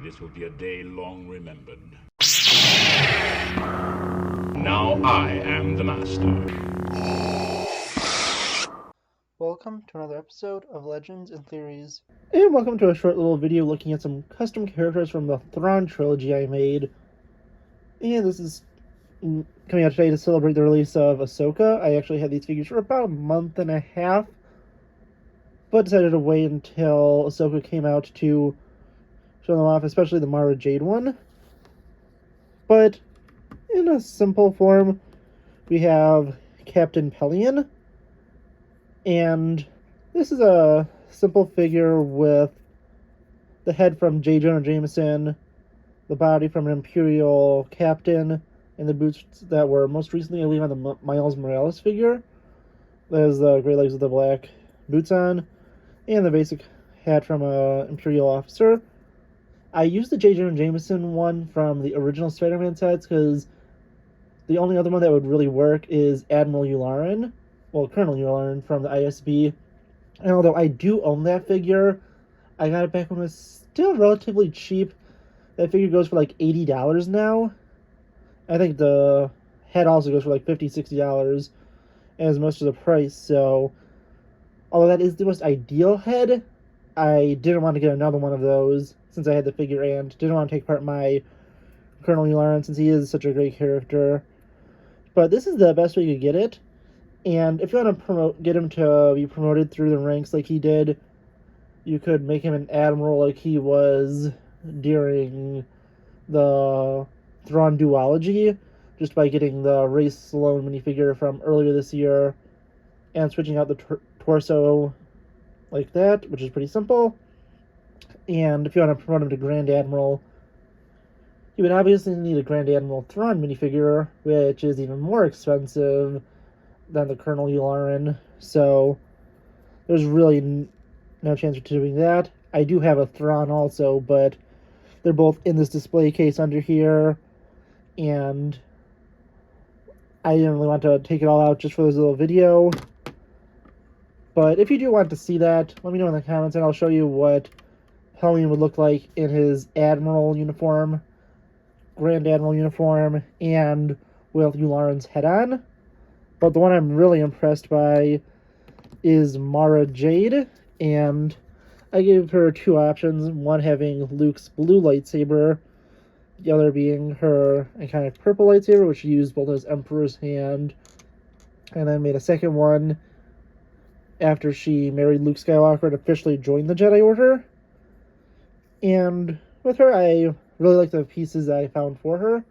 This will be a day long remembered. Now I am the master. Welcome to another episode of Legends and Theories. And welcome to a short little video looking at some custom characters from the Thrawn trilogy I made. And this is coming out today to celebrate the release of Ahsoka. I actually had these figures for about a month and a half, but decided to wait until Ahsoka came out to show them off, especially the Mara Jade one. But in a simple form, we have Capitan Pellaeon. And this is a simple figure with the head from J. Jonah Jameson, the body from an Imperial captain, and the boots that were most recently, I believe, on the Miles Morales figure. There's the gray legs with the black boots on, and the basic hat from an Imperial officer. I used the J. Jonah Jameson one from the original Spider-Man sets because the only other one that would really work is Admiral Yularen. Well, Colonel Yularen from the ISB. And although I do own that figure, I got it back when it was still relatively cheap. That figure goes for like $80 now. I think the head also goes for like $50, $60 as most of the price. So, although that is the most ideal head, I didn't want to get another one of those since I had the figure and didn't want to take apart my Colonel Yularen since he is such a great character. But this is the best way you could get it. And if you want to get him to be promoted through the ranks like he did, you could make him an admiral like he was during the Thrawn duology, just by getting the Race Sloane minifigure from earlier this year and switching out the torso like that, which is pretty simple. And if you want to promote him to Grand Admiral, you would obviously need a Grand Admiral Thrawn minifigure, which is even more expensive than the Colonel Yularen, so there's really no chance of doing that. I do have a Thrawn also, but they're both in this display case under here, and I didn't really want to take it all out just for this little video. But if you do want to see that, let me know in the comments, and I'll show you what Pellaeon would look like in his Admiral uniform, Grand Admiral uniform, and with Yularen's head on. But the one I'm really impressed by is Mara Jade, and I gave her two options, one having Luke's blue lightsaber, the other being her iconic purple lightsaber, which she used both as Emperor's hand, and then made a second one after she married Luke Skywalker and officially joined the Jedi Order. And with her, I really like the pieces I found for her.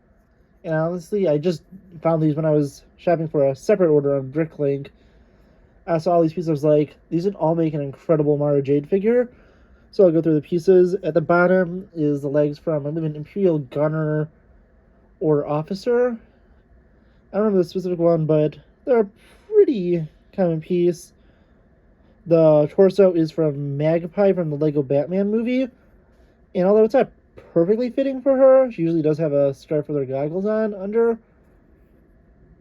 And honestly, I just found these when I was shopping for a separate order on Bricklink. I saw all these pieces, I was like, these would all make an incredible Mara Jade figure. So I'll go through the pieces. At the bottom is the legs from, I believe, an Imperial gunner or officer. I don't remember the specific one, but they're a pretty common piece. The torso is from Magpie from the Lego Batman movie. And although it's not perfectly fitting for her, she usually does have a scarf with her goggles on under.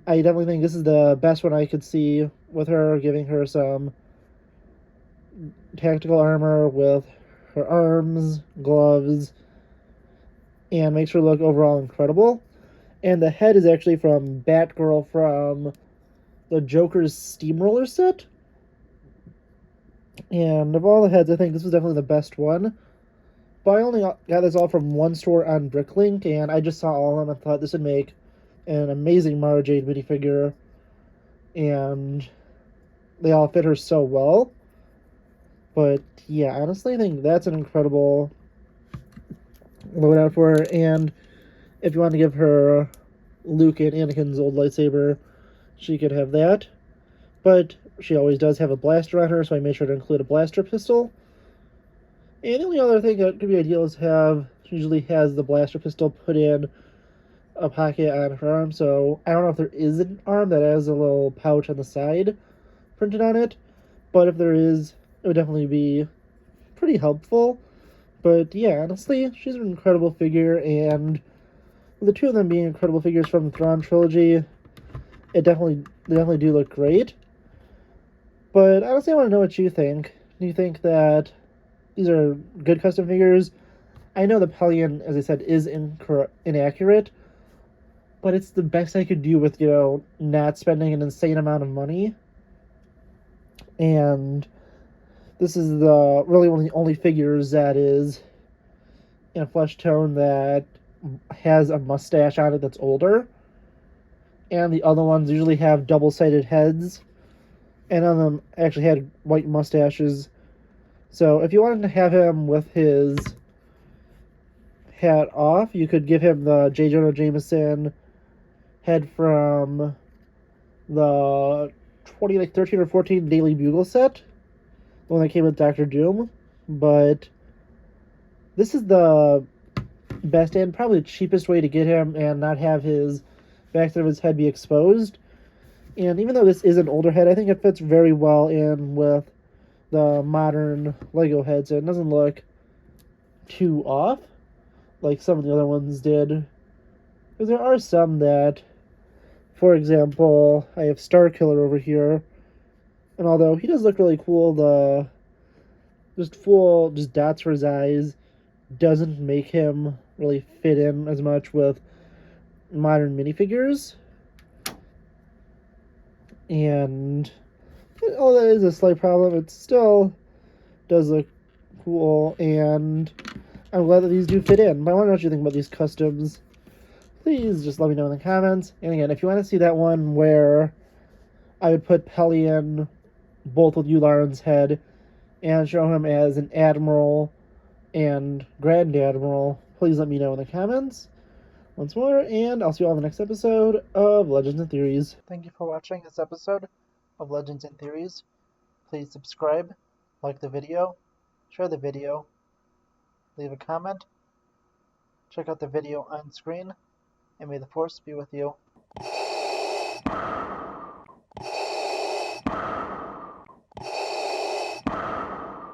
I definitely think this is the best one I could see with her, giving her some tactical armor with her arms, gloves, and makes her look overall incredible. And the head is actually from Batgirl from the Joker's Steamroller set. And of all the heads, I think this was definitely the best one. But I only got this all from one store on Bricklink, and I just saw all of them and thought this would make an amazing Mara Jade minifigure. And they all fit her so well. But yeah, honestly, I think that's an incredible loadout for her. And if you want to give her Luke and Anakin's old lightsaber, she could have that. But she always does have a blaster on her, so I made sure to include a blaster pistol. And the only other thing that could be ideal is she usually has the blaster pistol put in a pocket on her arm, so I don't know if there is an arm that has a little pouch on the side printed on it, but if there is, it would definitely be pretty helpful. But yeah, honestly, she's an incredible figure, and with the two of them being incredible figures from the Thrawn trilogy, they definitely do look great. But honestly, I want to know what you think. Do you think that these are good custom figures? I know the Pellaeon, as I said, is inaccurate, but it's the best I could do with, not spending an insane amount of money. And this is the really one of the only figures that is in a flesh tone that has a mustache on it that's older. And the other ones usually have double-sided heads, and none of them actually had white mustaches. So if you wanted to have him with his hat off, you could give him the J. Jonah Jameson head from the 2013 or 14 Daily Bugle set, the one that came with Doctor Doom. But this is the best and probably the cheapest way to get him and not have his backside of his head be exposed. And even though this is an older head, I think it fits very well in with the modern Lego head, so it doesn't look too off like some of the other ones did. Because there are some that, for example, I have Starkiller over here, and although he does look really cool, the just dots for his eyes doesn't make him really fit in as much with modern minifigures. And although that is a slight problem, it still does look cool, and I'm glad that these do fit in. But I want to know what you think about these customs. Please just let me know in the comments. And again, if you want to see that one where I would put Pellaeon both with Yularen's head and show him as an Admiral and Grand Admiral, please let me know in the comments once more, and I'll see you all in the next episode of Legends and Theories. Thank you for watching this episode of Legends and Theories. Please subscribe, like the video, share the video, leave a comment, check out the video on screen, and may the Force be with you.